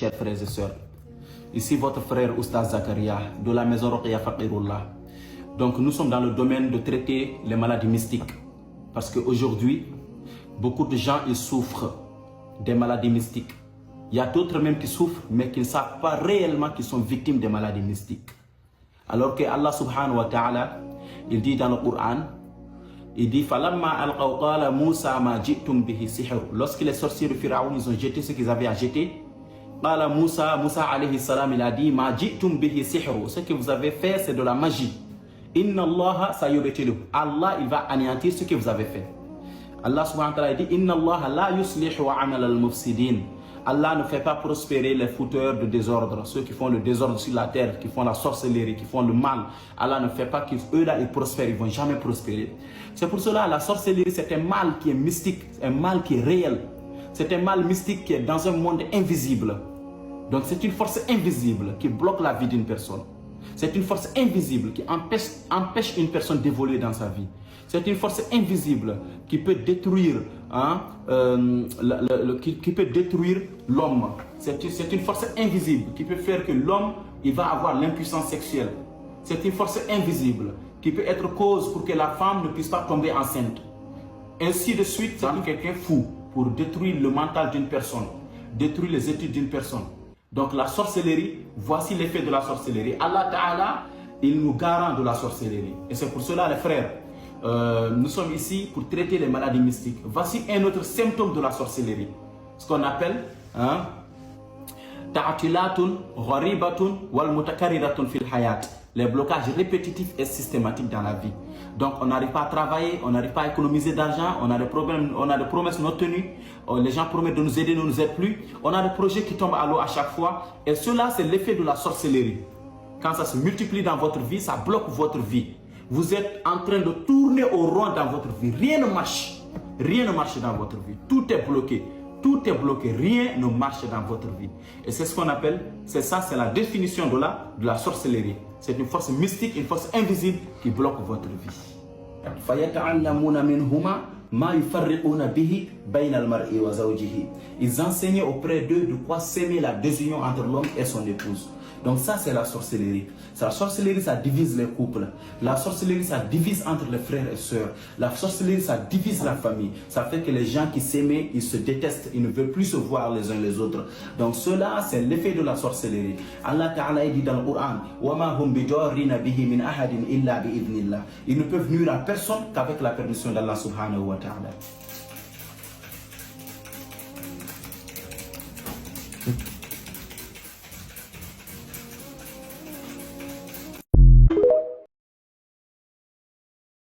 chers frères et sœurs. Ici votre frère Oustaz Zakaria de la maison Roqia Faqirullah. Donc nous sommes dans le domaine de traiter les maladies mystiques. Parce qu'aujourd'hui, beaucoup de gens ils souffrent des maladies mystiques. Il y a d'autres même qui souffrent, mais qui ne savent pas réellement qu'ils sont victimes des maladies mystiques. Alors que Allah subhanahu wa ta'ala, il dit dans le Coran, il dit lorsque les sorciers de Pharaon ils ont jeté ce qu'ils avaient à jeter, Moussa alayhi salam, il a dit ce que vous avez fait c'est de la magie. Inna Allah sayubtilu. Allah il va anéantir ce que vous avez fait. Allah subhanahu wa ta'ala dit Inna Allah la yuslihu amal al-mufsidin. Allah ne fait pas prospérer les fouteurs de désordre, ceux qui font le désordre sur la terre, qui font la sorcellerie, qui font le mal. Allah ne fait pas qu'eux là ils prospèrent, ils ne vont jamais prospérer. C'est pour cela la sorcellerie c'est un mal qui est mystique, un mal qui est réel. C'est un mal mystique qui est dans un monde invisible. Donc c'est une force invisible qui bloque la vie d'une personne. C'est une force invisible qui empêche une personne d'évoluer dans sa vie. C'est une force invisible qui peut détruire, qui peut détruire l'homme. C'est une force invisible qui peut faire que l'homme il va avoir l'impuissance sexuelle. C'est une force invisible qui peut être cause pour que la femme ne puisse pas tomber enceinte. Ainsi de suite, c'est quelqu'un fou pour détruire le mental d'une personne, détruire les études d'une personne. Donc la sorcellerie, voici l'effet de la sorcellerie. Allah Ta'ala, il nous garant de la sorcellerie. Et c'est pour cela les frères, nous sommes ici pour traiter les maladies mystiques. Voici un autre symptôme de la sorcellerie. Ce qu'on appelle ta'atilatun gharibatun wal mutakariratun fil hayat. Les blocages répétitifs et systématiques dans la vie. Donc on n'arrive pas à travailler, on n'arrive pas à économiser d'argent, on a des problèmes, on a des promesses non tenues, les gens promettent de nous aider, ne nous aident plus, on a des projets qui tombent à l'eau à chaque fois. Et cela c'est l'effet de la sorcellerie. Quand ça se multiplie dans votre vie, ça bloque votre vie. Vous êtes en train de tourner au rond dans votre vie. Rien ne marche. Rien ne marche dans votre vie. Tout est bloqué. Tout est bloqué. Rien ne marche dans votre vie. Et c'est ce qu'on appelle, c'est ça, c'est la définition de la sorcellerie. C'est une force mystique, une force invisible qui bloque votre vie. Ils enseignaient auprès d'eux de quoi s'aimer la désunion entre l'homme et son épouse. Donc ça c'est la sorcellerie. La sorcellerie ça divise les couples. La sorcellerie ça divise entre les frères et sœurs. La sorcellerie ça divise la famille. Ça fait que les gens qui s'aimaient, ils se détestent, ils ne veulent plus se voir les uns les autres. Donc cela c'est l'effet de la sorcellerie. Allah Ta'ala dit dans le Coran, ils ne peuvent nuire à personne qu'avec la permission d'Allah Subhanahu wa Ta'ala.